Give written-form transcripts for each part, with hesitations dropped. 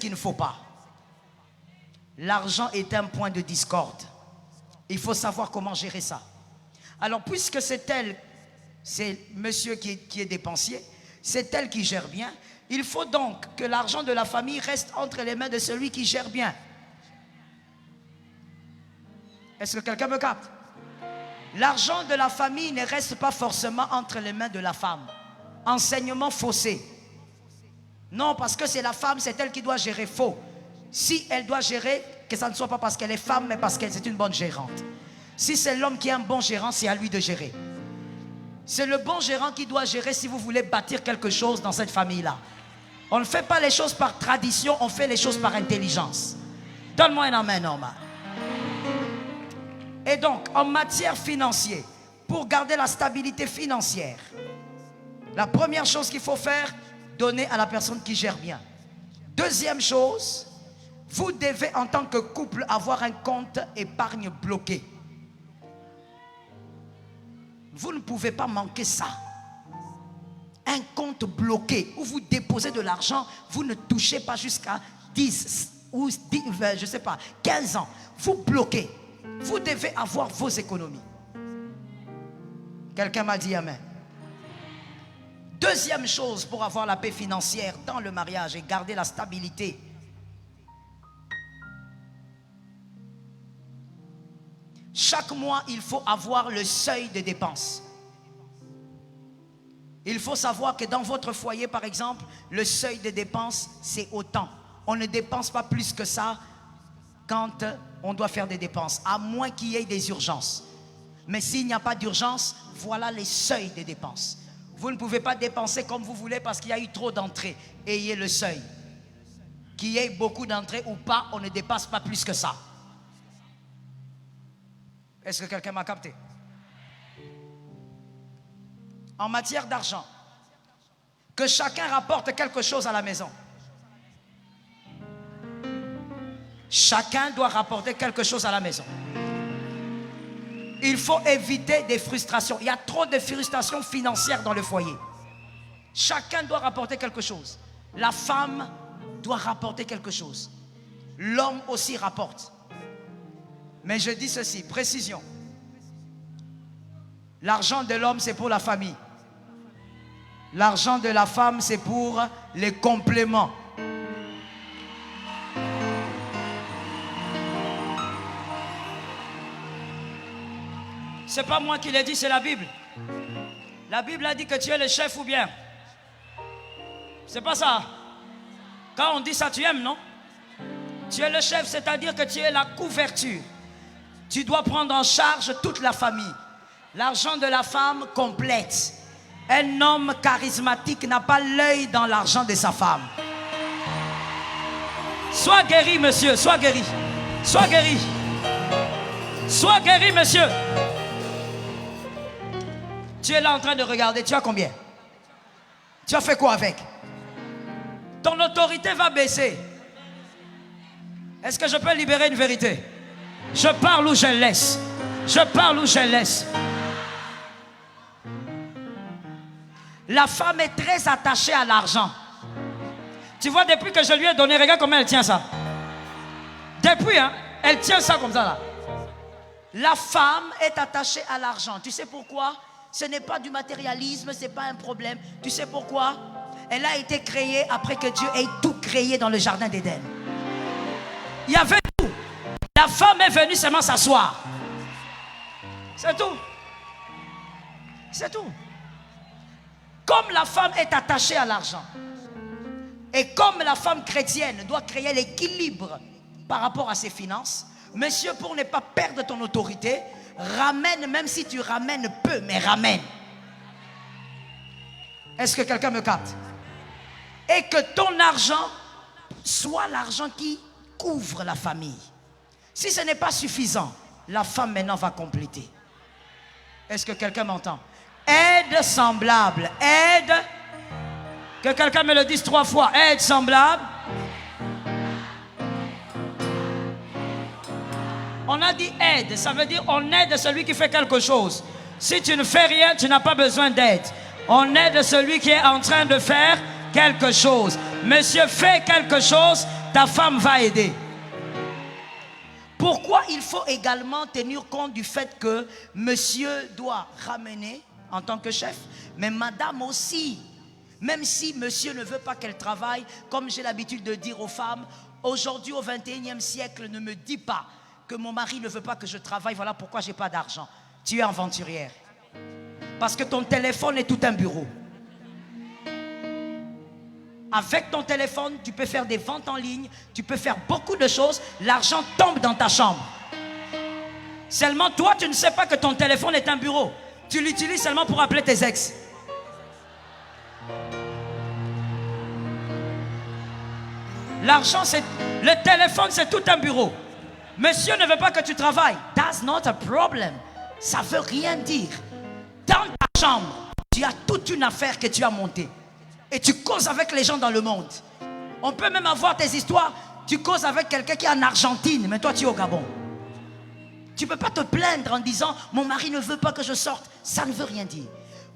qu'il ne faut pas. L'argent est un point de discorde. Il faut savoir comment gérer ça. Alors, puisque c'est elle, c'est monsieur qui est dépensier, c'est elle qui gère bien, il faut donc que l'argent de la famille reste entre les mains de celui qui gère bien. Est-ce que quelqu'un me capte? L'argent de la famille ne reste pas forcément entre les mains de la femme. Enseignement faussé. Non, parce que c'est la femme, c'est elle qui doit gérer. Faux. Si elle doit gérer, que ça ne soit pas parce qu'elle est femme, mais parce qu'elle est une bonne gérante. Si c'est l'homme qui est un bon gérant, c'est à lui de gérer. C'est le bon gérant qui doit gérer si vous voulez bâtir quelque chose dans cette famille-là. On ne fait pas les choses par tradition, on fait les choses par intelligence. Donne-moi un amen, normal. Et donc, en matière financière, pour garder la stabilité financière, la première chose qu'il faut faire, donner à la personne qui gère bien. Deuxième chose, vous devez en tant que couple avoir un compte épargne bloqué. Vous ne pouvez pas manquer ça. Un compte bloqué où vous déposez de l'argent, vous ne touchez pas jusqu'à 10 ou 10, je sais pas, 15 ans. Vous bloquez. Vous devez avoir vos économies. Quelqu'un m'a dit amen. Deuxième chose pour avoir la paix financière dans le mariage et garder la stabilité. Chaque mois, il faut avoir le seuil de dépenses. Il faut savoir que dans votre foyer, par exemple, le seuil de dépenses, c'est autant. On ne dépense pas plus que ça quand on doit faire des dépenses, à moins qu'il y ait des urgences. Mais s'il n'y a pas d'urgence, voilà les seuils de dépenses. Vous ne pouvez pas dépenser comme vous voulez parce qu'il y a eu trop d'entrées. Ayez le seuil. Qu'il y ait beaucoup d'entrées ou pas, on ne dépasse pas plus que ça. Est-ce que quelqu'un m'a capté? En matière d'argent, que chacun rapporte quelque chose à la maison. Chacun doit rapporter quelque chose à la maison. Il faut éviter des frustrations. Il y a trop de frustrations financières dans le foyer. Chacun doit rapporter quelque chose. La femme doit rapporter quelque chose. L'homme aussi rapporte. Mais je dis ceci, précision. L'argent de l'homme, c'est pour la famille. L'argent de la femme, c'est pour les compléments. C'est pas moi qui l'ai dit, c'est la Bible. La Bible a dit que tu es le chef ou bien. C'est pas ça. Quand on dit ça, tu aimes, non? Tu es le chef, c'est-à-dire que tu es la couverture. Tu dois prendre en charge toute la famille. L'argent de la femme complète. Un homme charismatique n'a pas l'œil dans l'argent de sa femme. Sois guéri, monsieur, sois guéri. Sois guéri. Sois guéri, monsieur. Tu es là en train de regarder, tu as combien? Tu as fait quoi avec? Ton autorité va baisser. Est-ce que je peux libérer une vérité? Je parle ou je laisse. Je parle ou je laisse. La femme est très attachée à l'argent. Tu vois, depuis que je lui ai donné, regarde comment elle tient ça. Depuis, hein, elle tient ça comme ça là. La femme est attachée à l'argent. Tu sais pourquoi? Ce n'est pas du matérialisme, ce n'est pas un problème. Tu sais pourquoi? Elle a été créée après que Dieu ait tout créé dans le jardin d'Éden. Il y avait tout. La femme est venue seulement s'asseoir. C'est tout. C'est tout. Comme la femme est attachée à l'argent, et comme la femme chrétienne doit créer l'équilibre par rapport à ses finances, monsieur, pour ne pas perdre ton autorité, ramène, même si tu ramènes peu, mais ramène. Est-ce que quelqu'un me capte? Et que ton argent soit l'argent qui couvre la famille. Si ce n'est pas suffisant, la femme maintenant va compléter. Est-ce que quelqu'un m'entend? Aide semblable, aide. Que quelqu'un me le dise 3 fois. Aide semblable. On a dit aide, ça veut dire on aide celui qui fait quelque chose. Si tu ne fais rien, tu n'as pas besoin d'aide. On aide celui qui est en train de faire quelque chose. Monsieur fait quelque chose Ta femme va aider. Pourquoi il faut également tenir compte du fait que monsieur doit ramener en tant que chef, mais madame aussi. Même si monsieur ne veut pas qu'elle travaille, comme j'ai l'habitude de dire aux femmes, aujourd'hui au 21e siècle, ne me dis pas que mon mari ne veut pas que je travaille, voilà pourquoi je n'ai pas d'argent. Tu es aventurière. Parce que ton téléphone est tout un bureau. Avec ton téléphone, tu peux faire des ventes en ligne, tu peux faire beaucoup de choses, l'argent tombe dans ta chambre. Seulement toi, tu ne sais pas que ton téléphone est un bureau. Tu l'utilises seulement pour appeler tes ex. L'argent, c'est... Le téléphone, c'est tout un bureau. Monsieur ne veut pas que tu travailles. That's not a problem. Ça ne veut rien dire. Dans ta chambre, tu as toute une affaire que tu as montée. Et tu causes avec les gens dans le monde. On peut même avoir tes histoires. Tu causes avec quelqu'un qui est en Argentine, mais toi tu es au Gabon. Tu ne peux pas te plaindre en disant mon mari ne veut pas que je sorte. Ça ne veut rien dire.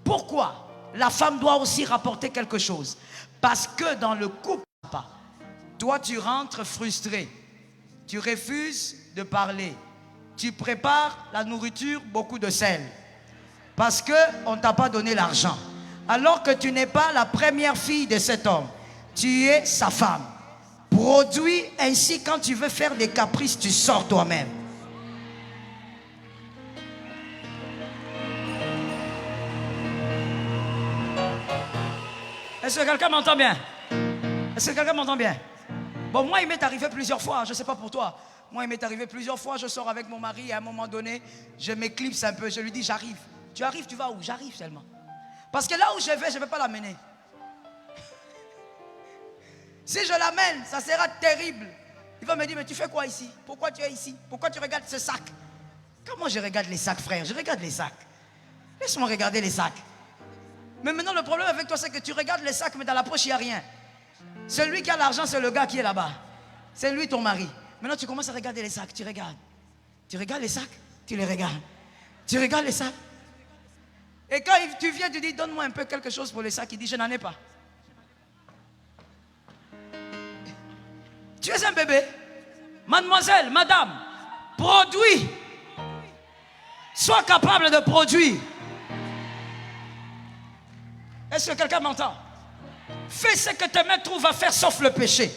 Pourquoi la femme doit aussi rapporter quelque chose? Parce que dans le couple, toi tu rentres frustré. Tu refuses de parler. Tu prépares la nourriture, beaucoup de sel. Parce qu'on ne t'a pas donné l'argent. Alors que tu n'es pas la première fille de cet homme. Tu es sa femme. Produis ainsi, quand tu veux faire des caprices, tu sors toi-même. Est-ce que quelqu'un m'entend bien? Est-ce que quelqu'un m'entend bien? Bon, moi, il m'est arrivé plusieurs fois. Je ne sais pas pour toi. Moi, il m'est arrivé plusieurs fois. Je sors avec mon mari et à un moment donné, je m'éclipse un peu. Je lui dis, j'arrive. Tu arrives, tu vas où? J'arrive seulement. Parce que là où je ne vais pas l'amener. Si je l'amène, ça sera terrible. Il va me dire, mais tu fais quoi ici? Pourquoi tu es ici? Pourquoi tu regardes ce sac? Comment je regarde les sacs, frère? Je regarde les sacs. Laisse-moi regarder les sacs. Mais maintenant, le problème avec toi, c'est que tu regardes les sacs, mais dans la poche, il n'y a rien. Celui qui a l'argent, c'est le gars qui est là-bas. C'est lui ton mari. Maintenant, tu commences à regarder les sacs. Tu regardes. Tu regardes les sacs? Tu les regardes. Tu regardes les sacs? Et quand tu viens, tu dis, donne-moi un peu quelque chose pour les sacs. Il dit, je n'en ai pas. Tu es un bébé. Mademoiselle, madame, produis. Sois capable de produire. Est-ce que quelqu'un m'entend? Fais ce que tes mains trouvent à faire sauf le péché.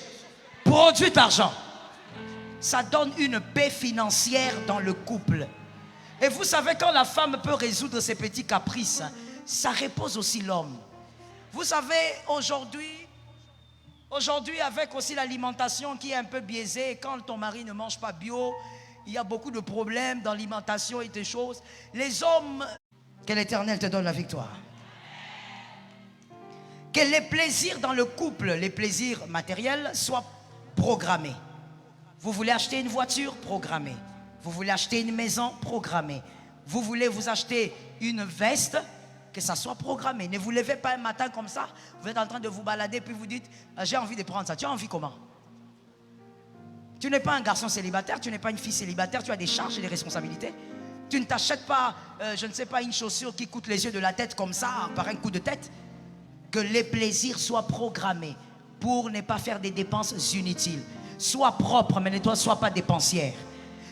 Produis d'argent. Ça donne une paix financière dans le couple. Et vous savez, quand la femme peut résoudre ses petits caprices, ça repose aussi l'homme. Vous savez, aujourd'hui, avec aussi l'alimentation qui est un peu biaisée, quand ton mari ne mange pas bio, il y a beaucoup de problèmes dans l'alimentation et des choses. Les hommes, que l'Éternel te donne la victoire. Que les plaisirs dans le couple, les plaisirs matériels, soient programmés. Vous voulez acheter une voiture? Programmée. Vous voulez acheter une maison? Programmée. Vous voulez vous acheter une veste? Que ça soit programmé. Ne vous levez pas un matin comme ça, vous êtes en train de vous balader, puis vous dites, j'ai envie de prendre ça. Tu as envie comment? Tu n'es pas un garçon célibataire, tu n'es pas une fille célibataire, tu as des charges et des responsabilités. Tu ne t'achètes pas, je ne sais pas, une chaussure qui coûte les yeux de la tête comme ça, par un coup de tête. Que les plaisirs soient programmés pour ne pas faire des dépenses inutiles. Sois propre, mais ne sois pas dépensière.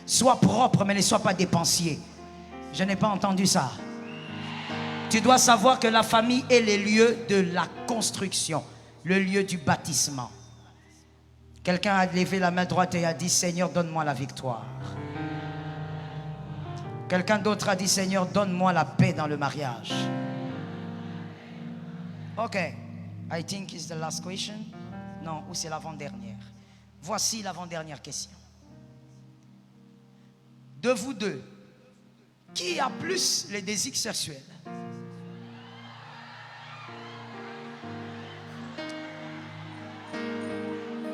Sois propre, mais ne sois pas dépensier. Je n'ai pas entendu ça. Tu dois savoir que la famille est le lieu de la construction, le lieu du bâtissement. Quelqu'un a levé la main droite et a dit, Seigneur, donne-moi la victoire. Quelqu'un d'autre a dit, Seigneur, donne-moi la paix dans le mariage. Ok, I think it's the last question. Non, ou c'est l'avant-dernière. Voici l'avant-dernière question. De vous deux, qui a plus les désirs sexuels?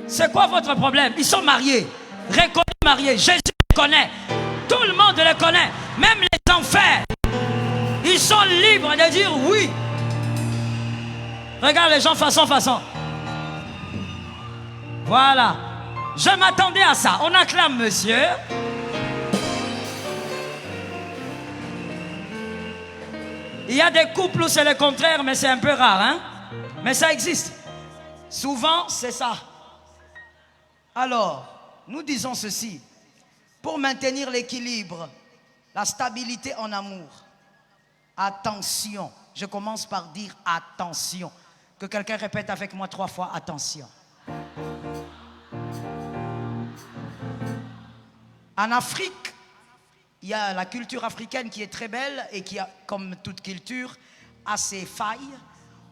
C'est quoi votre problème? Ils sont mariés, reconnus mariés. Jésus les connaît. Tout le monde les connaît. Même les enfers. Ils sont libres de dire oui. Regarde les gens façon. Voilà. Je m'attendais à ça. On acclame monsieur. Il y a des couples où c'est le contraire, mais c'est un peu rare, hein? Mais ça existe. Souvent, c'est ça. Alors, nous disons ceci. Pour maintenir l'équilibre, la stabilité en amour, attention. Je commence par dire attention. Que quelqu'un répète avec moi 3 fois, attention. En Afrique, il y a la culture africaine qui est très belle et qui a, comme toute culture, a ses failles.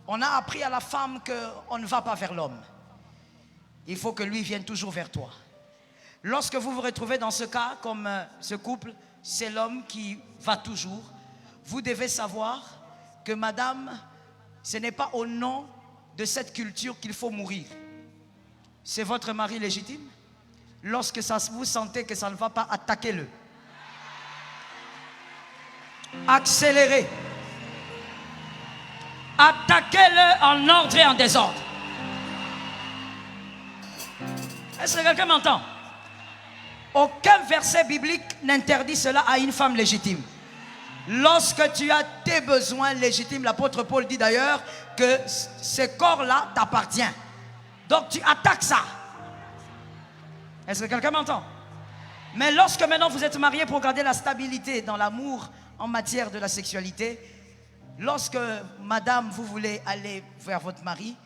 On a appris à la femme qu'on ne va pas vers l'homme. Il faut que lui vienne toujours vers toi. Lorsque vous vous retrouvez dans ce cas, comme ce couple, c'est l'homme qui va toujours. Vous devez savoir que madame, ce n'est pas au nom de cette culture qu'il faut mourir. C'est votre mari légitime. Lorsque vous sentez que ça ne va pas, attaquez-le. Accélérez. Attaquez-le en ordre et en désordre. Est-ce que quelqu'un m'entend? Aucun verset biblique n'interdit cela à une femme légitime. Lorsque tu as tes besoins légitimes, l'apôtre Paul dit d'ailleurs que ce corps-là t'appartient. Donc tu attaques ça. Est-ce que quelqu'un m'entend? Mais lorsque maintenant vous êtes mariés pour garder la stabilité dans l'amour en matière de la sexualité, lorsque madame vous voulez aller vers votre mari,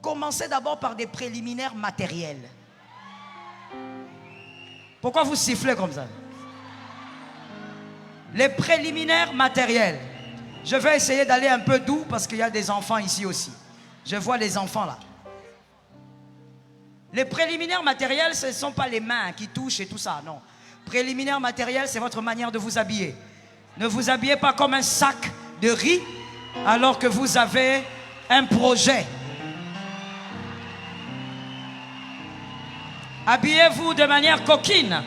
commencez d'abord par des préliminaires matériels. Pourquoi vous sifflez comme ça? Les préliminaires matériels. Je vais essayer d'aller un peu doux parce qu'il y a des enfants ici aussi. Je vois les enfants là. Les préliminaires matériels, ce ne sont pas les mains qui touchent et tout ça, non. Préliminaires matériels, c'est votre manière de vous habiller. Ne vous habillez pas comme un sac de riz alors que vous avez un projet. Habillez-vous de manière coquine.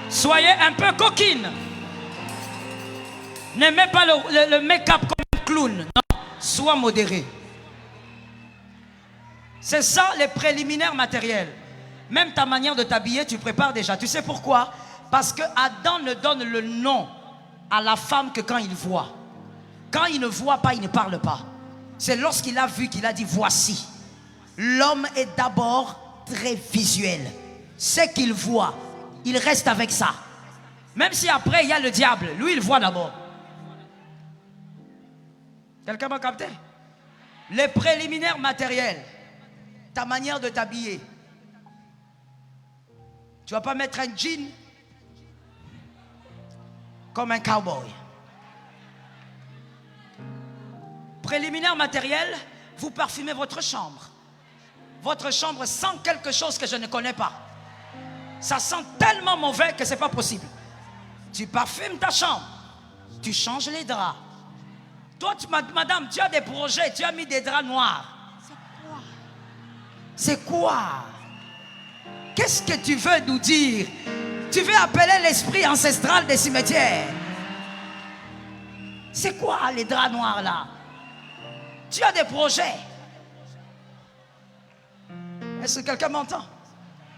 Soyez un peu coquine. N'aimez pas le make-up comme un clown. Non, sois modéré. C'est ça les préliminaires matériels. Même ta manière de t'habiller, tu prépares déjà. Tu sais pourquoi? Parce que Adam ne donne le nom à la femme que quand il voit. Quand il ne voit pas, il ne parle pas. C'est lorsqu'il a vu qu'il a dit voici. L'homme est d'abord très visuel. Ce qu'il voit, il reste avec ça. Même si après il y a le diable, lui il voit d'abord. Quelqu'un m'a capté? Les préliminaires matériels. Ta manière de t'habiller. Tu ne vas pas mettre un jean comme un cowboy. Préliminaire matériel, vous parfumez votre chambre. Votre chambre sent quelque chose que je ne connais pas. Ça sent tellement mauvais que ce n'est pas possible. Tu parfumes ta chambre. Tu changes les draps. Toi, madame, tu as des projets, tu as mis des draps noirs. C'est quoi? Qu'est-ce que tu veux nous dire? Tu veux appeler l'esprit ancestral des cimetières? C'est quoi les draps noirs là? Tu as des projets. Est-ce que quelqu'un m'entend?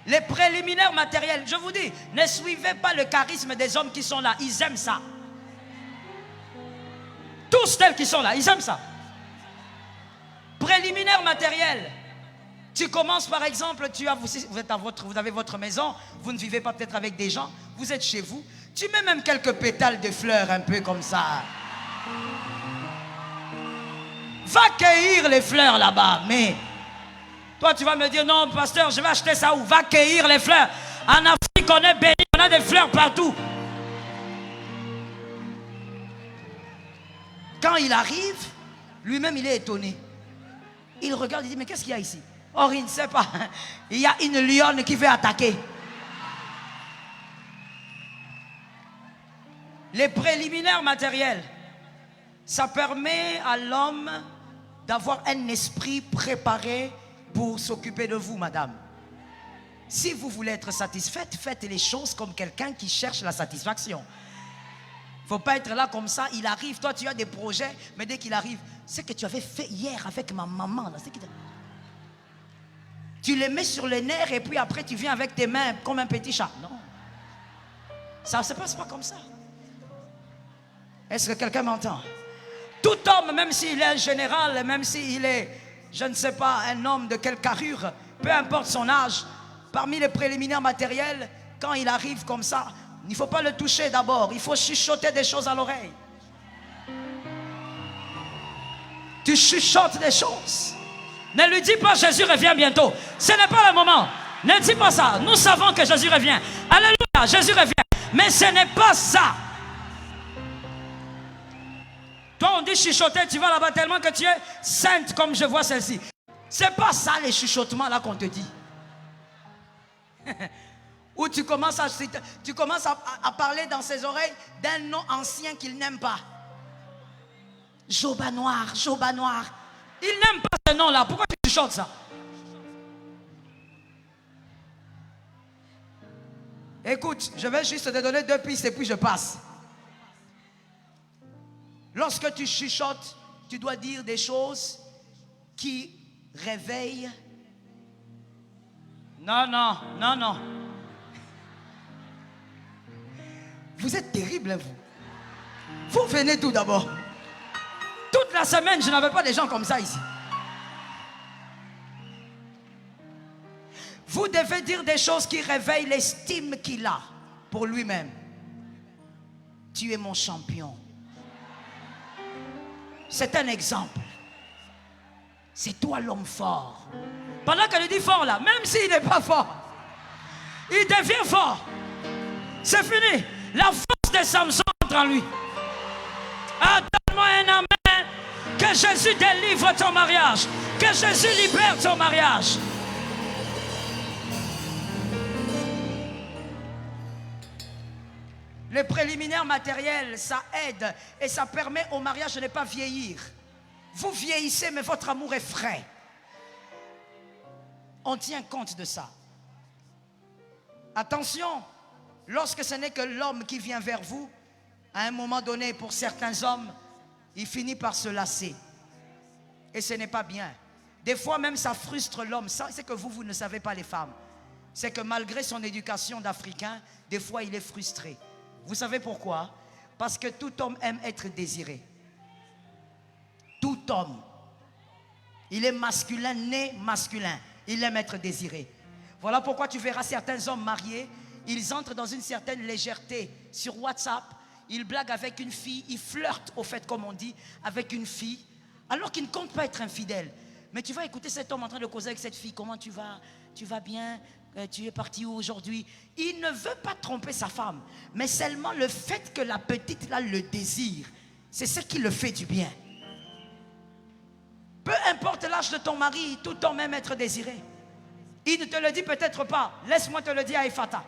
Les préliminaires matériels, je vous dis, ne suivez pas le charisme des hommes qui sont là. Ils aiment ça. Tous tels qui sont là, ils aiment ça. Préliminaires matériels. Tu commences par exemple, vous avez votre maison, vous ne vivez pas peut-être avec des gens, vous êtes chez vous, tu mets même quelques pétales de fleurs un peu comme ça. Va cueillir les fleurs là-bas, mais toi tu vas me dire non pasteur, je vais acheter ça où? Va cueillir les fleurs. En Afrique on est béni, on a des fleurs partout. Quand il arrive, lui-même il est étonné. Il regarde, il dit mais qu'est-ce qu'il y a ici? Or, il ne sait pas. Il y a une lionne qui veut attaquer. Les préliminaires matériels, ça permet à l'homme d'avoir un esprit préparé pour s'occuper de vous, madame. Si vous voulez être satisfaite, faites les choses comme quelqu'un qui cherche la satisfaction. Il ne faut pas être là comme ça, il arrive, toi tu as des projets, mais dès qu'il arrive, c'est ce que tu avais fait hier avec ma maman, là, c'est que tu les mets sur les nerfs et puis après tu viens avec tes mains comme un petit chat. Non. Ça ne se passe pas comme ça. Est-ce que quelqu'un m'entend? Tout homme, même s'il est un général, même s'il est, je ne sais pas, un homme de quelle carrure, peu importe son âge, parmi les préliminaires matériels, quand il arrive comme ça, il ne faut pas le toucher d'abord, il faut chuchoter des choses à l'oreille. Tu chuchotes des choses. Ne lui dis pas Jésus revient bientôt. Ce n'est pas le moment. Ne dis pas ça. Nous savons que Jésus revient. Alléluia, Jésus revient. Mais ce n'est pas ça. Toi, on dit chuchoter, tu vas là-bas tellement que tu es sainte comme je vois celle-ci. C'est pas ça les chuchotements là qu'on te dit. Où tu commences à parler dans ses oreilles d'un nom ancien qu'il n'aime pas. Joba noir, Joba noir. Il n'aime pas ce nom-là. Pourquoi tu chuchotes ça? Écoute, je vais juste te donner 2 pistes et puis je passe. Lorsque tu chuchotes, tu dois dire des choses qui réveillent. Non, non, non, non. Vous êtes terrible, hein, vous. Vous venez tout d'abord. Toute la semaine, je n'avais pas des gens comme ça ici. Vous devez dire des choses qui réveillent l'estime qu'il a pour lui-même. Tu es mon champion. C'est un exemple. C'est toi l'homme fort. Pendant qu'elle dit fort là, même s'il n'est pas fort, il devient fort. C'est fini. La force de Samson entre en lui. Ah, donne-moi un amen. Que Jésus délivre ton mariage. Que Jésus libère ton mariage. Les préliminaires matériels, ça aide et ça permet au mariage de ne pas vieillir. Vous vieillissez, mais votre amour est frais. On tient compte de ça. Attention, lorsque ce n'est que l'homme qui vient vers vous, à un moment donné, pour certains hommes, il finit par se lasser. Et ce n'est pas bien. Des fois même, ça frustre l'homme. C'est que vous ne savez pas les femmes. C'est que malgré son éducation d'Africain, des fois, il est frustré. Vous savez pourquoi? Parce que tout homme aime être désiré. Tout homme. Il est masculin, né masculin. Il aime être désiré. Voilà pourquoi tu verras certains hommes mariés, ils entrent dans une certaine légèreté sur WhatsApp. Ils blaguent avec une fille, ils flirtent au fait, comme on dit, avec une fille, alors qu'ils ne comptent pas être infidèles. Mais tu vas écouter cet homme en train de causer avec cette fille. Comment tu vas? Tu vas bien? Tu es parti où aujourd'hui? Il ne veut pas tromper sa femme, mais seulement le fait que la petite là le désire, c'est ce qui le fait du bien. Peu importe l'âge de ton mari, tout homme aime être désiré. Il ne te le dit peut-être pas. Laisse-moi te le dire à Ephata.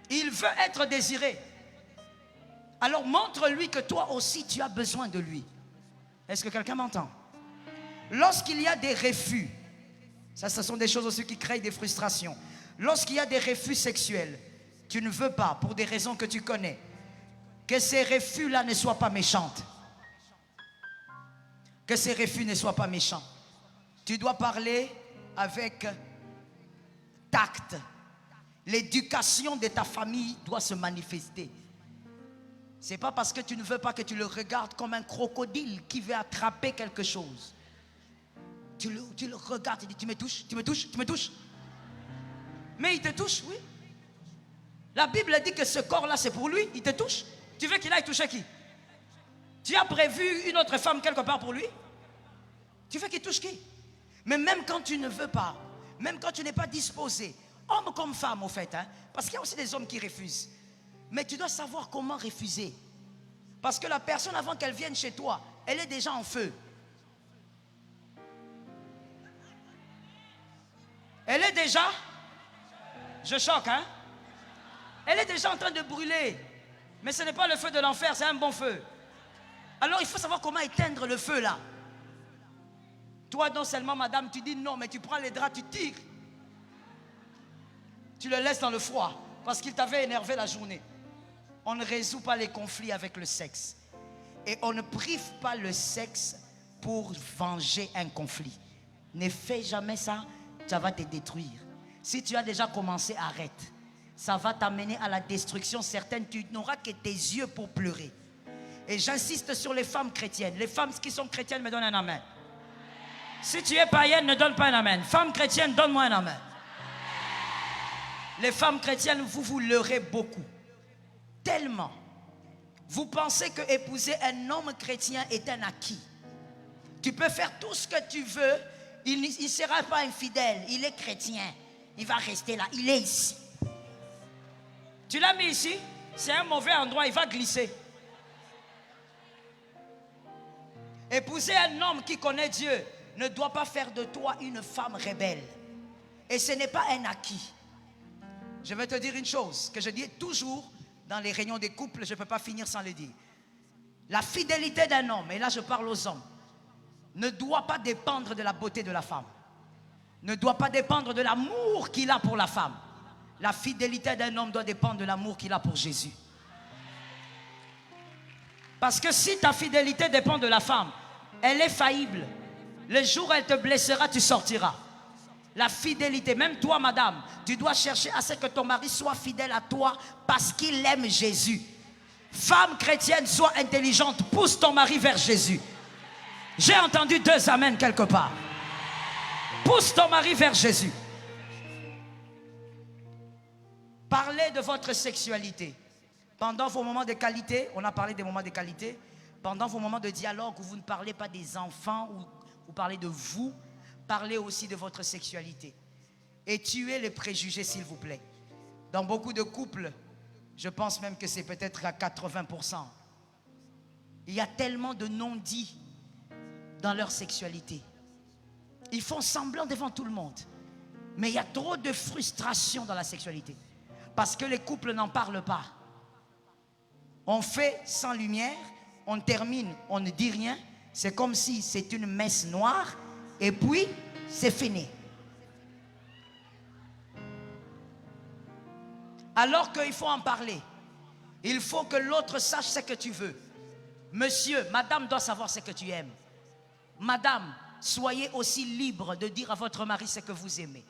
Il veut être désiré. Alors montre-lui que toi aussi tu as besoin de lui. Est-ce que quelqu'un m'entend? Lorsqu'il y a des refus, ça ce sont des choses aussi qui créent des frustrations. Lorsqu'il y a des refus sexuels, tu ne veux pas, pour des raisons que tu connais, que ces refus-là ne soient pas méchants. Que ces refus ne soient pas méchants. Tu dois parler avec tact. L'éducation de ta famille doit se manifester. Ce n'est pas parce que tu ne veux pas que tu le regardes comme un crocodile qui veut attraper quelque chose. Tu le regardes et dis, tu me touches, tu me touches, tu me touches. Mais il te touche, oui. La Bible dit que ce corps-là, c'est pour lui, il te touche. Tu veux qu'il aille toucher qui? Tu as prévu une autre femme quelque part pour lui? Tu veux qu'il touche qui? Mais même quand tu ne veux pas, même quand tu n'es pas disposé, homme comme femme au fait, hein, parce qu'il y a aussi des hommes qui refusent. Mais tu dois savoir comment refuser. Parce que la personne, avant qu'elle vienne chez toi, elle est déjà en feu. Elle est déjà, je choque, hein? Elle est déjà en train de brûler. Mais ce n'est pas le feu de l'enfer, c'est un bon feu. Alors il faut savoir comment éteindre le feu là. Toi non seulement madame, tu dis non, mais tu prends les draps, tu tires. Tu le laisses dans le froid parce qu'il t'avait énervé la journée. On ne résout pas les conflits avec le sexe. Et on ne prive pas le sexe pour venger un conflit. Ne fais jamais ça, ça va te détruire. Si tu as déjà commencé, arrête. Ça va t'amener à la destruction certaine. Tu n'auras que tes yeux pour pleurer. Et j'insiste sur les femmes chrétiennes. Les femmes qui sont chrétiennes me donnent un amen. Si tu es païenne, ne donne pas un amen. Femme chrétienne, donne-moi un amen. Les femmes chrétiennes, vous vous leurrez beaucoup. Tellement. Vous pensez que épouser un homme chrétien est un acquis. Tu peux faire tout ce que tu veux. Il ne sera pas infidèle. Il est chrétien. Il va rester là. Il est ici. Tu l'as mis ici. C'est un mauvais endroit. Il va glisser. Épouser un homme qui connaît Dieu ne doit pas faire de toi une femme rebelle. Et ce n'est pas un acquis. Je vais te dire une chose que je dis toujours dans les réunions des couples, je ne peux pas finir sans le dire. La fidélité d'un homme, et là je parle aux hommes, ne doit pas dépendre de la beauté de la femme. Ne doit pas dépendre de l'amour qu'il a pour la femme. La fidélité d'un homme doit dépendre de l'amour qu'il a pour Jésus. Parce que si ta fidélité dépend de la femme, elle est faillible. Le jour où elle te blessera, tu sortiras. La fidélité, même toi madame, tu dois chercher à ce que ton mari soit fidèle à toi parce qu'il aime Jésus. Femme chrétienne, sois intelligente, pousse ton mari vers Jésus. J'ai entendu 2 amens quelque part. Pousse ton mari vers Jésus. Parlez de votre sexualité. Pendant vos moments de qualité, on a parlé des moments de qualité. Pendant vos moments de dialogue où vous ne parlez pas des enfants, où vous parlez de vous, parlez aussi de votre sexualité. Et tuez les préjugés, s'il vous plaît. Dans beaucoup de couples, je pense même que c'est peut-être à 80%. Il y a tellement de non-dits dans leur sexualité. Ils font semblant devant tout le monde. Mais il y a trop de frustration dans la sexualité. Parce que les couples n'en parlent pas. On fait sans lumière, on termine, on ne dit rien. C'est comme si c'est une messe noire. Et puis, c'est fini. Alors qu'il faut en parler. Il faut que l'autre sache ce que tu veux. Monsieur, madame doit savoir ce que tu aimes. Madame, soyez aussi libre de dire à votre mari ce que vous aimez.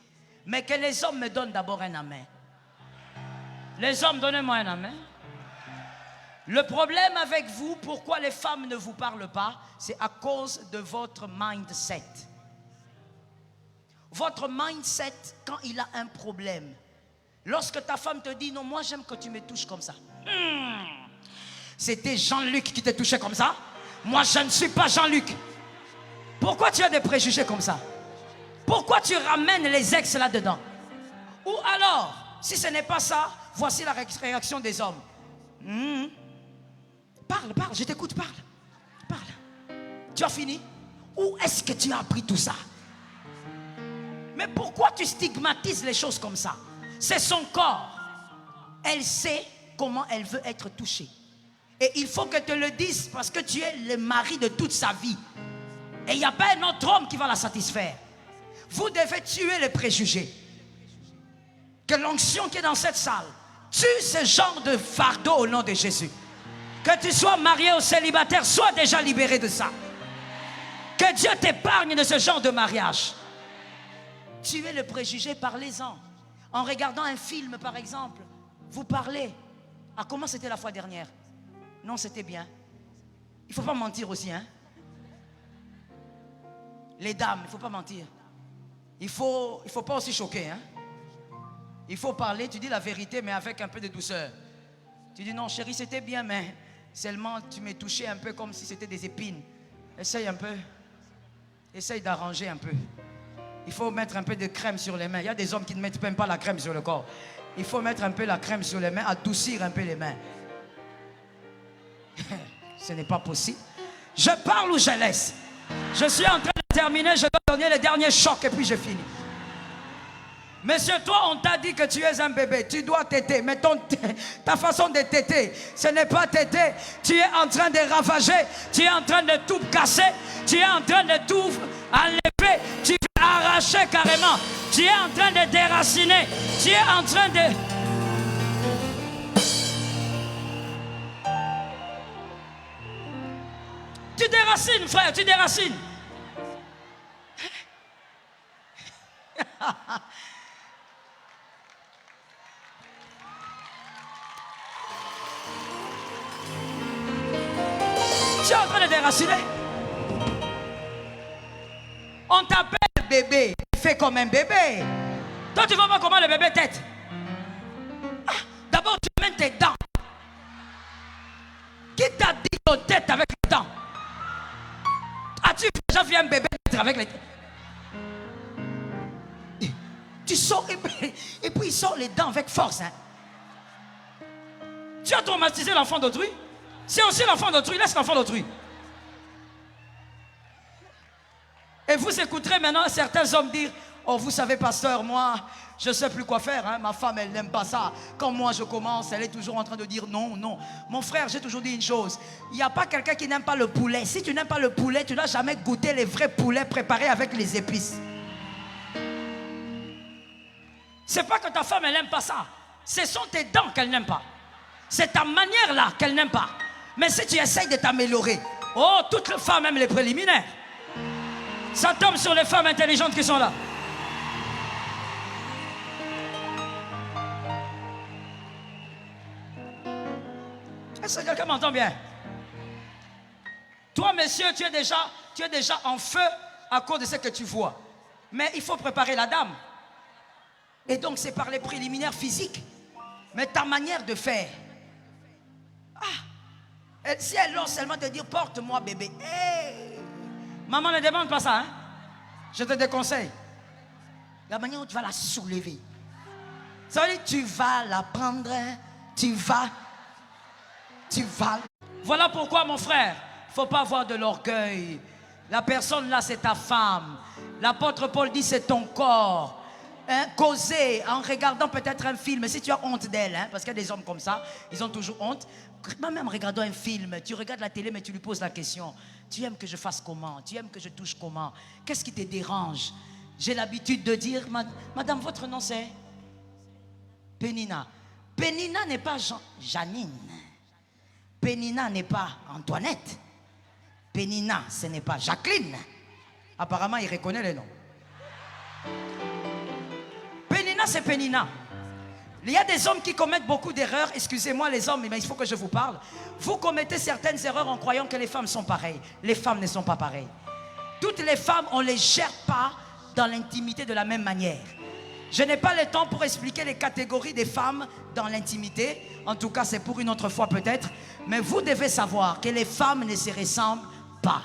Mais que les hommes me donnent d'abord un amen. Les hommes, donnez-moi un amen. Le problème avec vous, pourquoi les femmes ne vous parlent pas, c'est à cause de votre mindset. Votre mindset, quand il a un problème, lorsque ta femme te dit, non, moi j'aime que tu me touches comme ça. C'était Jean-Luc qui te touchait comme ça. Moi je ne suis pas Jean-Luc. Pourquoi tu as des préjugés comme ça? Pourquoi tu ramènes les ex là-dedans? Ou alors, si ce n'est pas ça, voici la réaction des hommes. Parle, je t'écoute, parle. Tu as fini? Où est-ce que tu as appris tout ça? Mais pourquoi tu stigmatises les choses comme ça? C'est son corps. Elle sait comment elle veut être touchée. Et il faut qu'elle te le dise parce que tu es le mari de toute sa vie. Et il n'y a pas un autre homme qui va la satisfaire. Vous devez tuer les préjugés. Que l'onction qui est dans cette salle tue ce genre de fardeau au nom de Jésus. Que tu sois marié ou célibataire, sois déjà libéré de ça. Que Dieu t'épargne de ce genre de mariage. Tuez le préjugé, parlez-en. En regardant un film, par exemple, vous parlez. Ah, comment c'était la fois dernière? Non, c'était bien. Il ne faut pas mentir aussi, hein? Les dames, il ne faut pas mentir. Il faut pas aussi choquer, hein? Il faut parler, tu dis la vérité, mais avec un peu de douceur. Tu dis non, chérie, c'était bien, mais seulement tu m'es touché un peu comme si c'était des épines. Essaye un peu. Essaye d'arranger un peu. Il faut mettre un peu de crème sur les mains. Il y a des hommes qui ne mettent même pas la crème sur le corps. Il faut mettre un peu la crème sur les mains, adoucir un peu les mains. Ce n'est pas possible. Je parle ou je laisse? Je suis en train de terminer, je dois donner le dernier choc et puis je finis. Monsieur, toi, on t'a dit que tu es un bébé, tu dois téter, mais ta façon de téter, ce n'est pas téter. Tu es en train de ravager, tu es en train de tout casser, tu es en train de tout enlever, tu veux arracher carrément, tu es en train de déraciner, tu es en train de... Tu déracines, frère, tu déracines. Tu es en train de déraciner. On t'appelle bébé. Fais comme un bébé. Toi, tu vois pas comment le bébé tête. Ah, d'abord, tu mets tes dents. Qui t'a dit ton tête avec les dents? As-tu déjà vu un bébé tête avec les dents? Tu sors et puis il sort les dents avec force. Hein. Tu as traumatisé l'enfant d'autrui. C'est aussi l'enfant d'autrui. Laisse l'enfant d'autrui. Et vous écouterez maintenant certains hommes dire: oh, vous savez, pasteur, moi, je ne sais plus quoi faire. Hein. Ma femme, elle n'aime pas ça. Quand moi, je commence, elle est toujours en train de dire non, non. Mon frère, j'ai toujours dit une chose. Il n'y a pas quelqu'un qui n'aime pas le poulet. Si tu n'aimes pas le poulet, tu n'as jamais goûté les vrais poulets préparés avec les épices. C'est pas que ta femme, elle n'aime pas ça. Ce sont tes dents qu'elle n'aime pas. C'est ta manière là qu'elle n'aime pas. Mais si tu essayes de t'améliorer, oh, toutes les femmes aiment les préliminaires. Ça tombe sur les femmes intelligentes qui sont là. Est-ce que quelqu'un m'entend bien? Toi, monsieur, tu es déjà en feu à cause de ce que tu vois. Mais il faut préparer la dame. Et donc, c'est par les préliminaires physiques. Mais ta manière de faire. Ah, si elle ose seulement te dire: porte-moi, bébé. Hey. Maman, ne demande pas ça, hein? Je te déconseille. La manière où tu vas la soulever. Ça veut dire: tu vas la prendre, tu vas. Voilà pourquoi, mon frère, il ne faut pas avoir de l'orgueil. La personne là, c'est ta femme. L'apôtre Paul dit: c'est ton corps. Hein, causer en regardant peut-être un film. Si tu as honte d'elle, hein, parce qu'il y a des hommes comme ça, ils ont toujours honte. Même en regardant un film, tu regardes la télé, mais tu lui poses la question: tu aimes que je fasse comment? Tu aimes que je touche comment? Qu'est-ce qui te dérange? J'ai l'habitude de dire: madame, votre nom c'est Pénina. Pénina n'est pas Janine. Pénina n'est pas Antoinette. Pénina, ce n'est pas Jacqueline. Apparemment, il reconnaît les noms. Pénina, c'est Pénina. Il y a des hommes qui commettent beaucoup d'erreurs. Excusez-moi les hommes, mais il faut que je vous parle. Vous commettez certaines erreurs en croyant que les femmes sont pareilles. Les femmes ne sont pas pareilles. Toutes les femmes, on ne les gère pas dans l'intimité de la même manière. Je n'ai pas le temps pour expliquer les catégories des femmes dans l'intimité. En tout cas, c'est pour une autre fois peut-être. Mais vous devez savoir que les femmes ne se ressemblent pas.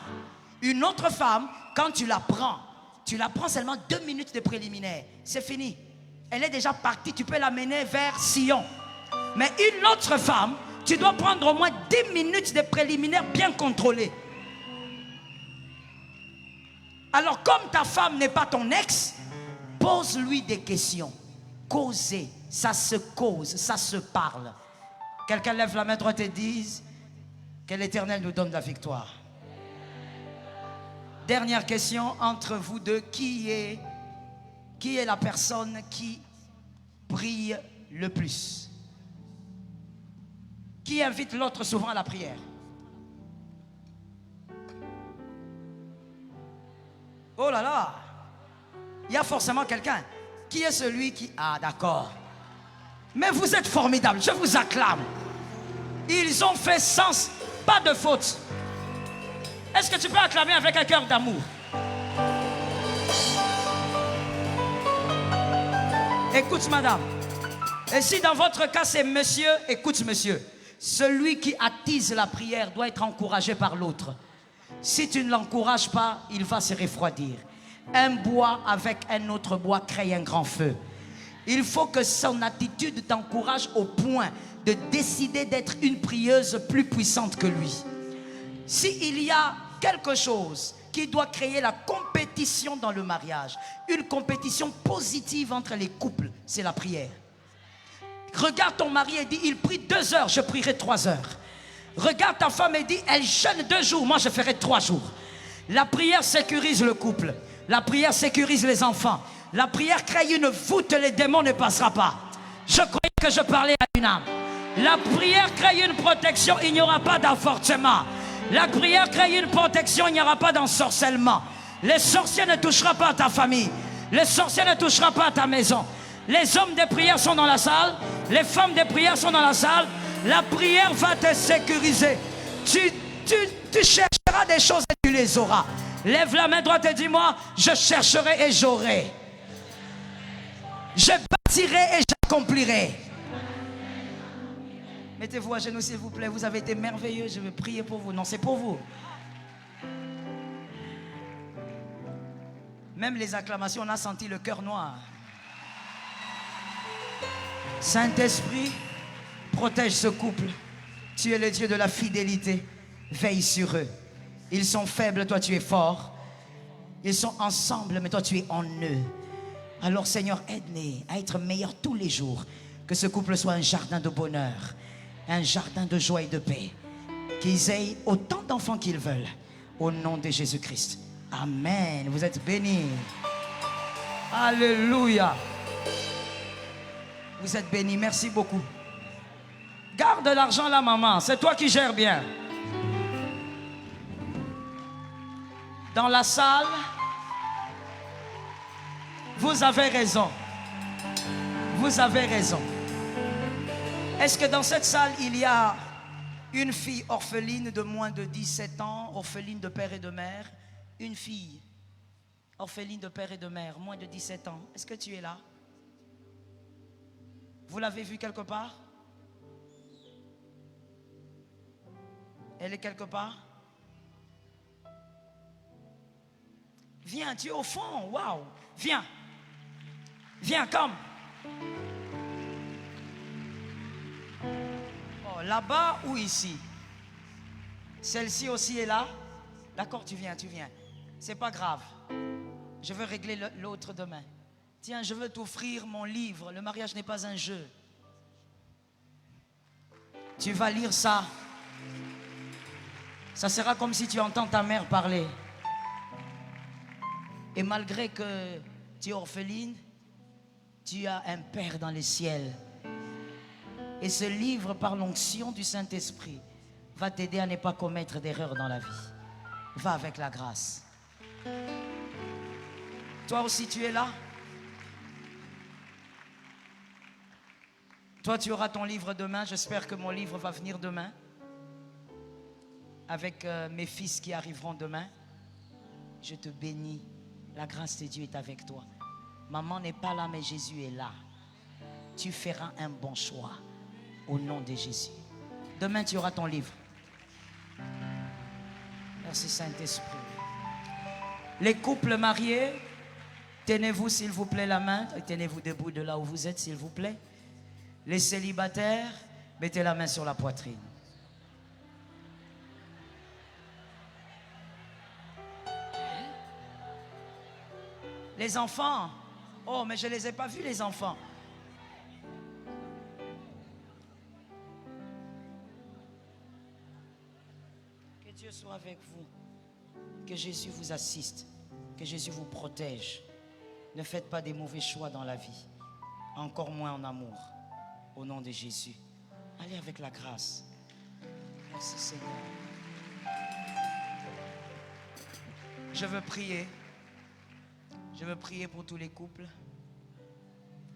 Une autre femme, quand tu la prends seulement 2 minutes de préliminaire. C'est fini. Elle est déjà partie, tu peux l'amener vers Sion. Mais une autre femme, tu dois prendre au moins 10 minutes de préliminaire bien contrôlées. Alors comme ta femme n'est pas ton ex, pose-lui des questions. Causer, ça se cause, ça se parle. Quelqu'un lève la main droite et dise que l'Éternel nous donne la victoire. Dernière question entre vous deux, qui est la personne qui prie le plus? Qui invite l'autre souvent à la prière? Oh là là! Il y a forcément quelqu'un. Qui est celui qui... Ah d'accord. Mais vous êtes formidables, je vous acclame. Ils ont fait sens, pas de faute. Est-ce que tu peux acclamer avec un cœur d'amour? Écoute madame, et si dans votre cas c'est monsieur, écoute monsieur, celui qui attise la prière doit être encouragé par l'autre. Si tu ne l'encourages pas, il va se refroidir. Un bois avec un autre bois crée un grand feu. Il faut que son attitude t'encourage au point de décider d'être une prieuse plus puissante que lui. S'il y a quelque chose qui doit créer la compétition dans le mariage, une compétition positive entre les couples, c'est la prière. Regarde ton mari et dis: il prie 2 heures, je prierai 3 heures. Regarde ta femme et dis: elle jeûne 2 jours, moi je ferai 3 jours. La prière sécurise le couple. La prière sécurise les enfants. La prière crée une voûte, les démons ne passeront pas. Je croyais que je parlais à une âme. La prière crée une protection, il n'y aura pas d'avortement. La prière crée une protection, il n'y aura pas d'ensorcellement. Les sorciers ne toucheront pas à ta famille. Les sorciers ne toucheront pas à ta maison. Les hommes de prière sont dans la salle. Les femmes de prière sont dans la salle. La prière va te sécuriser. Tu chercheras des choses et tu les auras. Lève la main droite et dis-moi, je chercherai et j'aurai. Je bâtirai et j'accomplirai. Mettez-vous à genoux s'il vous plaît. Vous avez été merveilleux. Je vais prier pour vous. Non, c'est pour vous. Même les acclamations, on a senti le cœur noir. Saint-Esprit, protège ce couple. Tu es le Dieu de la fidélité. Veille sur eux. Ils sont faibles, toi tu es fort. Ils sont ensemble, mais toi tu es en eux. Alors Seigneur, aide-les à être meilleurs tous les jours. Que ce couple soit un jardin de bonheur, un jardin de joie et de paix. Qu'ils aient autant d'enfants qu'ils veulent. Au nom de Jésus-Christ. Amen. Vous êtes bénis. Alléluia. Vous êtes bénis. Merci beaucoup. Garde l'argent là, maman. C'est toi qui gères bien. Dans la salle, vous avez raison. Vous avez raison. Est-ce que dans cette salle, il y a une fille orpheline de moins de 17 ans, orpheline de père et de mère? Une fille orpheline de père et de mère, moins de 17 ans. Est-ce que tu es là? Vous l'avez vue quelque part? Elle est quelque part? Viens, tu es au fond. Waouh! Viens. Viens, comme. Oh, là-bas ou ici? Celle-ci aussi est là? D'accord, tu viens, tu viens. C'est pas grave. Je veux régler l'autre demain. Tiens, je veux t'offrir mon livre. Le mariage n'est pas un jeu. Tu vas lire ça. Ça sera comme si tu entends ta mère parler. Et malgré que tu es orpheline, tu as un Père dans les ciels. Et ce livre, par l'onction du Saint-Esprit, va t'aider à ne pas commettre d'erreurs dans la vie. Va avec la grâce. Toi aussi, tu es là? Toi, tu auras ton livre demain. J'espère que mon livre va venir demain. Avec mes fils qui arriveront demain. Je te bénis. La grâce de Dieu est avec toi. Maman n'est pas là, mais Jésus est là. Tu feras un bon choix au nom de Jésus. Demain, tu auras ton livre. Merci Saint-Esprit. Les couples mariés, tenez-vous s'il vous plaît la main. Tenez-vous debout de là où vous êtes s'il vous plaît. Les célibataires, mettez la main sur la poitrine. Les enfants, oh mais je ne les ai pas vus les enfants. Que Dieu soit avec vous. Que Jésus vous assiste. Que Jésus vous protège. Ne faites pas des mauvais choix dans la vie. Encore moins en amour. Au nom de Jésus. Allez avec la grâce. Merci Seigneur. Je veux prier. Je veux prier pour tous les couples.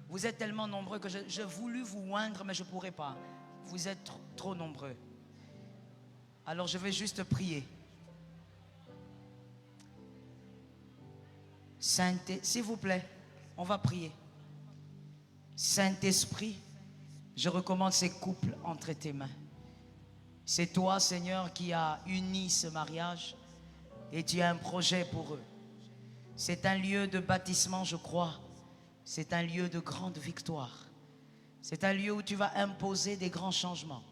Vous êtes tellement nombreux que je voulus vous oindre, mais je ne pourrais pas. Vous êtes trop nombreux. Alors je vais juste prier. S'il vous plaît, on va prier. Saint-Esprit, je recommande ces couples entre tes mains. C'est toi, Seigneur, qui as uni ce mariage et tu as un projet pour eux. C'est un lieu de bâtissement, je crois. C'est un lieu de grande victoire. C'est un lieu où tu vas imposer des grands changements.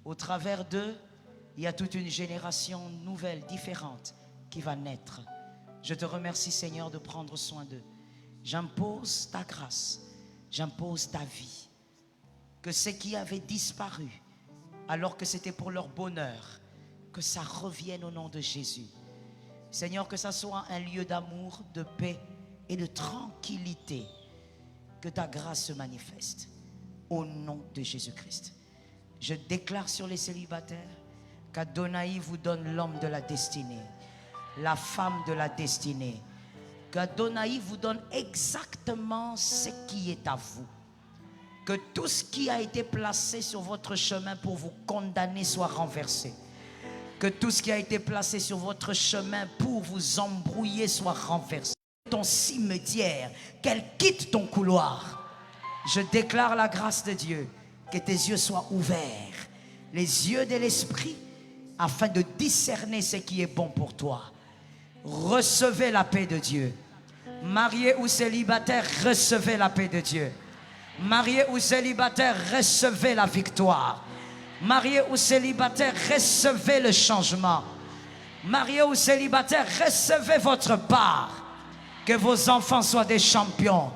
Au travers d'eux, il y a toute une génération nouvelle, différente, qui va naître. Je te remercie, Seigneur, de prendre soin d'eux. J'impose ta grâce, j'impose ta vie. Que ce qui avait disparu, alors que c'était pour leur bonheur, que ça revienne au nom de Jésus. Seigneur, que ça soit un lieu d'amour, de paix et de tranquillité. Que ta grâce se manifeste au nom de Jésus-Christ. Je déclare sur les célibataires qu'Adonai vous donne l'homme de la destinée, la femme de la destinée. Qu'Adonai vous donne exactement ce qui est à vous. Que tout ce qui a été placé sur votre chemin pour vous condamner soit renversé. Que tout ce qui a été placé sur votre chemin pour vous embrouiller soit renversé. Ton cimetière, qu'elle quitte ton couloir. Je déclare la grâce de Dieu, que tes yeux soient ouverts, les yeux de l'esprit, afin de discerner ce qui est bon pour toi. Recevez la paix de Dieu. Mariés ou célibataires, recevez la paix de Dieu. Mariés ou célibataires, recevez la victoire. Mariés ou célibataires, recevez le changement. Mariés ou célibataires, recevez votre part. Que vos enfants soient des champions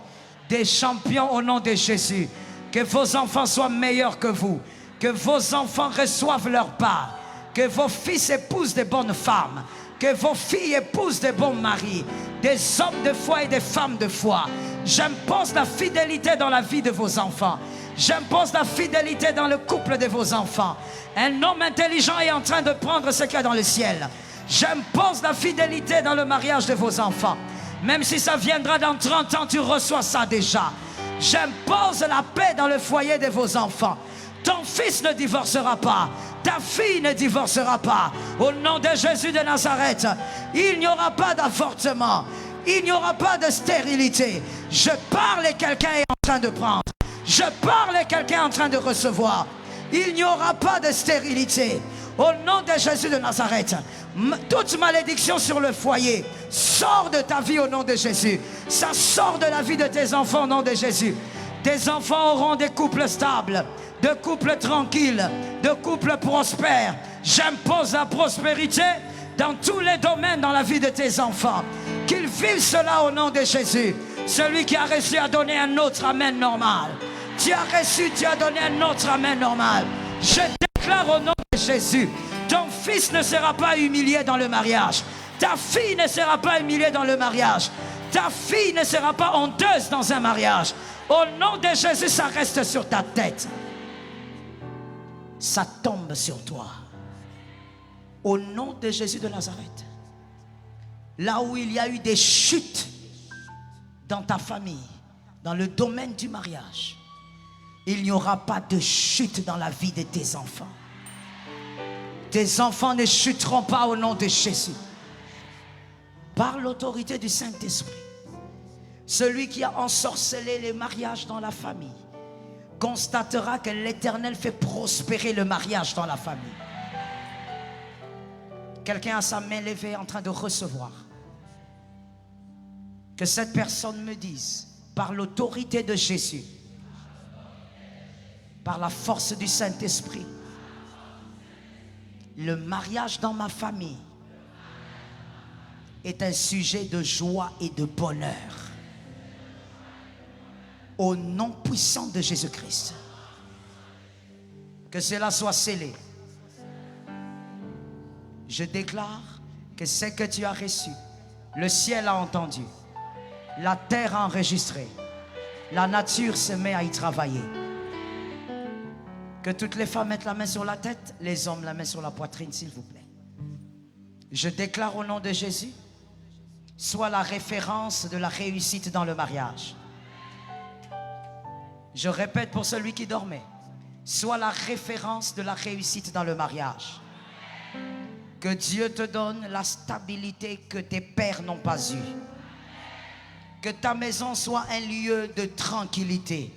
au nom de Jésus. Que vos enfants soient meilleurs que vous. Que vos enfants reçoivent leur part. Que vos fils épousent de bonnes femmes. Que vos filles épousent de bons maris. Des hommes de foi et des femmes de foi. J'impose la fidélité dans la vie de vos enfants. J'impose la fidélité dans le couple de vos enfants. Un homme intelligent est en train de prendre ce qu'il y a dans le ciel. J'impose la fidélité dans le mariage de vos enfants. Même si ça viendra dans 30 ans, tu reçois ça déjà. J'impose la paix dans le foyer de vos enfants. Ton fils ne divorcera pas. Ta fille ne divorcera pas. Au nom de Jésus de Nazareth, il n'y aura pas d'avortement. Il n'y aura pas de stérilité. Je parle et quelqu'un est en train de prendre. Je parle et quelqu'un est en train de recevoir. Il n'y aura pas de stérilité. Au nom de Jésus de Nazareth, toute malédiction sur le foyer sort de ta vie au nom de Jésus. Ça sort de la vie de tes enfants au nom de Jésus. Tes enfants auront des couples stables, de couples tranquilles, de couples prospères. J'impose la prospérité dans tous les domaines dans la vie de tes enfants. Qu'ils vivent cela au nom de Jésus. Celui qui a reçu a donné un autre amen normal. Tu as reçu, tu as donné un autre amen normal. Je déclare au nom de Jésus, ton fils ne sera pas humilié dans le mariage. Ta fille ne sera pas humiliée dans le mariage. Ta fille ne sera pas honteuse dans un mariage. Au nom de Jésus, ça reste sur ta tête. Ça tombe sur toi. Au nom de Jésus de Nazareth. Là où il y a eu des chutes dans ta famille, dans le domaine du mariage, il n'y aura pas de chute dans la vie de tes enfants. Tes enfants ne chuteront pas au nom de Jésus. Par l'autorité du Saint-Esprit, celui qui a ensorcelé les mariages dans la famille constatera que l'Éternel fait prospérer le mariage dans la famille. Quelqu'un a sa main levée en train de recevoir. Que cette personne me dise, par l'autorité de Jésus, par la force du Saint-Esprit, le mariage dans ma famille est un sujet de joie et de bonheur. Au nom puissant de Jésus-Christ. Que cela soit scellé. Je déclare que ce que tu as reçu, le ciel a entendu, la terre a enregistré, la nature se met à y travailler. Que toutes les femmes mettent la main sur la tête, les hommes la main sur la poitrine, s'il vous plaît. Je déclare au nom de Jésus, sois la référence de la réussite dans le mariage. Je répète pour celui qui dormait, sois la référence de la réussite dans le mariage. Que Dieu te donne la stabilité que tes pères n'ont pas eue. Que ta maison soit un lieu de tranquillité.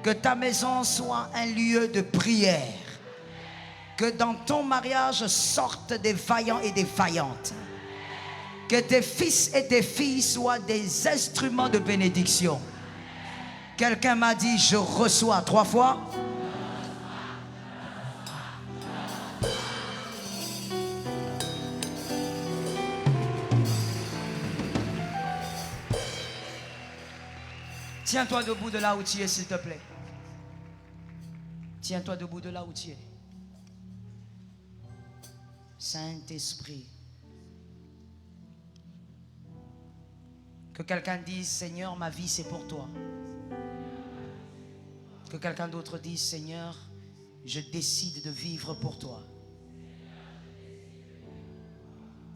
Que ta maison soit un lieu de prière. Que dans ton mariage sortent des vaillants et des vaillantes. Que tes fils et tes filles soient des instruments de bénédiction. Quelqu'un m'a dit, je reçois 3 fois. Tiens-toi debout de là où tu es, s'il te plaît. Tiens-toi debout de là où tu es. Saint-Esprit. Que quelqu'un dise, Seigneur, ma vie c'est pour toi. Que quelqu'un d'autre dise, Seigneur, je décide de vivre pour toi.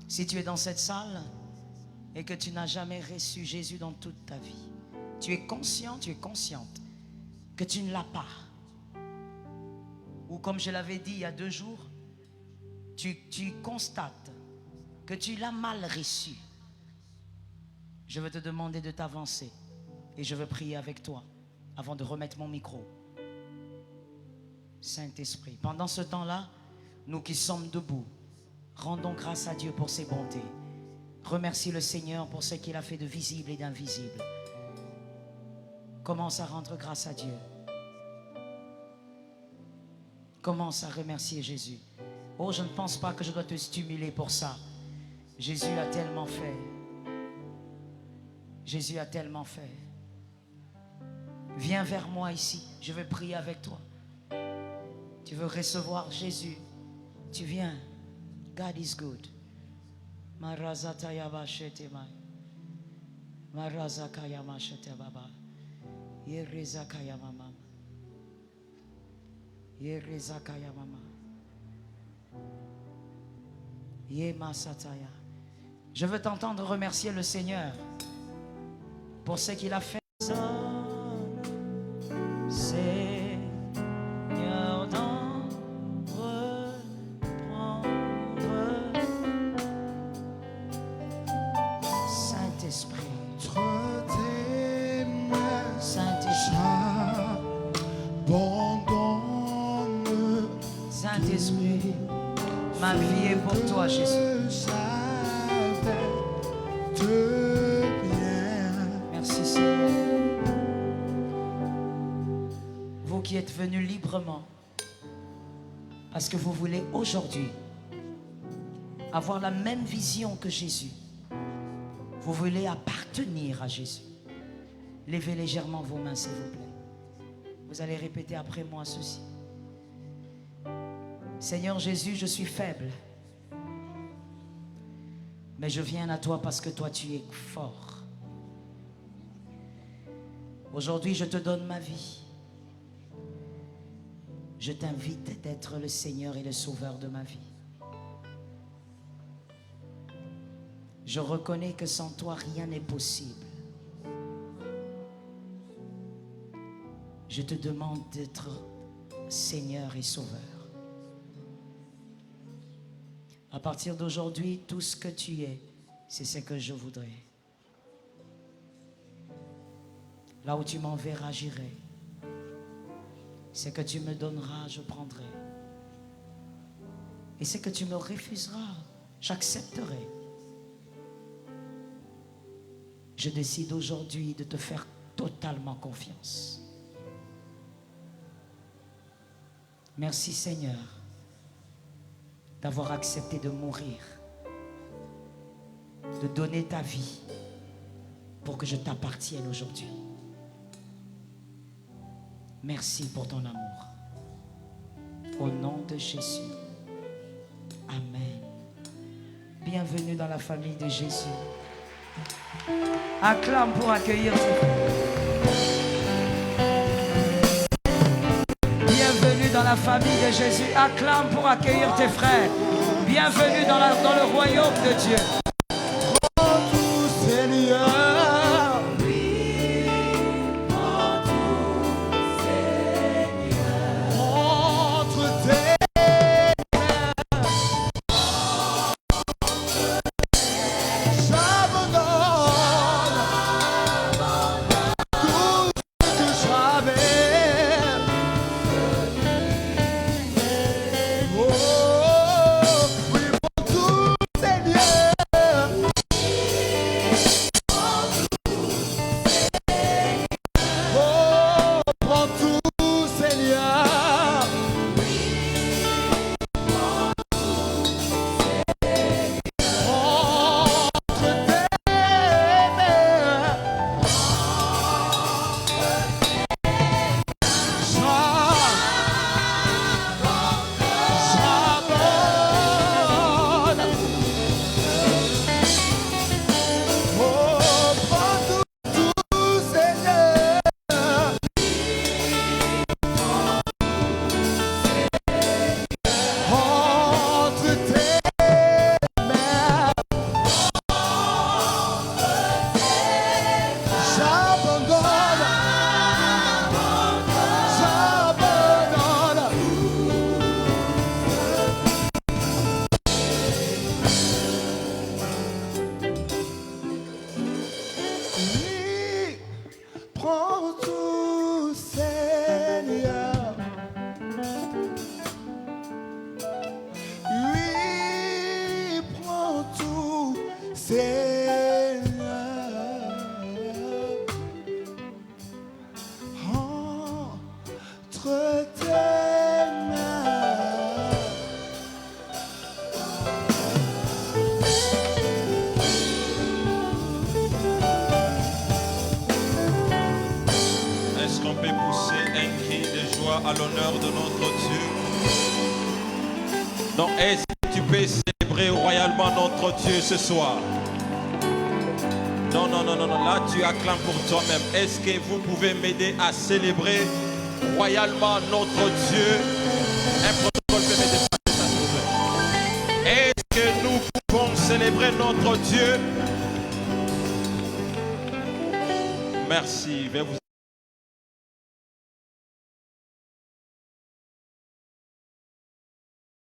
Si tu es dans cette salle et que tu n'as jamais reçu Jésus dans toute ta vie, tu es conscient, tu es consciente que tu ne l'as pas. Ou comme je l'avais dit il y a 2 jours, tu constates que tu l'as mal reçu, je veux te demander de t'avancer et je veux prier avec toi avant de remettre mon micro. Saint-Esprit, pendant ce temps-là, nous qui sommes debout, rendons grâce à Dieu pour ses bontés. Remercie le Seigneur pour ce qu'il a fait de visible et d'invisible. Commence à rendre grâce à Dieu. Commence à remercier Jésus. Oh, je ne pense pas que je dois te stimuler pour ça. Jésus a tellement fait. Jésus a tellement fait. Viens vers moi ici. Je vais prier avec toi. Tu veux recevoir Jésus. Tu viens. God is good. Marazatayaba shetemai. Marazakayama shetebaba. Yerezakayama mama. Yerezakayama mama. Yemasataya. Je veux t'entendre remercier le Seigneur pour ce qu'il a fait. Seigneur, d'en reprendre. Saint-Esprit. Saint-Esprit. Saint-Esprit. Ma vie est pour toi, Jésus. Merci, Seigneur. Vous qui êtes venus librement, parce que vous voulez aujourd'hui avoir la même vision que Jésus. Vous voulez appartenir à Jésus. Levez légèrement vos mains, s'il vous plaît. Vous allez répéter après moi ceci. Seigneur Jésus, je suis faible, mais je viens à toi parce que toi tu es fort. Aujourd'hui, je te donne ma vie. Je t'invite d'être le Seigneur et le Sauveur de ma vie. Je reconnais que sans toi, rien n'est possible. Je te demande d'être Seigneur et Sauveur. À partir d'aujourd'hui, tout ce que tu es, c'est ce que je voudrais. Là où tu m'enverras, j'irai. Ce que tu me donneras, je prendrai. Et ce que tu me refuseras, j'accepterai. Je décide aujourd'hui de te faire totalement confiance. Merci Seigneur d'avoir accepté de mourir, de donner ta vie pour que je t'appartienne aujourd'hui. Merci pour ton amour. Au nom de Jésus. Amen. Bienvenue dans la famille de Jésus. Acclame pour accueillir tes frères. Bienvenue dans la famille de Jésus. Acclame pour accueillir tes frères. Bienvenue dans le royaume de Dieu. Oh tout Seigneur. Est-ce qu'on peut pousser un cri de joie à l'honneur de notre Dieu? Donc, est-ce que tu peux célébrer royalement notre Dieu ce soir? Non, non, non, non, non. Là, tu acclames pour toi-même. Est-ce que vous pouvez m'aider à célébrer royalement notre Dieu? Un protocole peut me dépasser ça, s'il vous plaît. Est-ce que nous pouvons célébrer notre Dieu? Merci. Je vais vous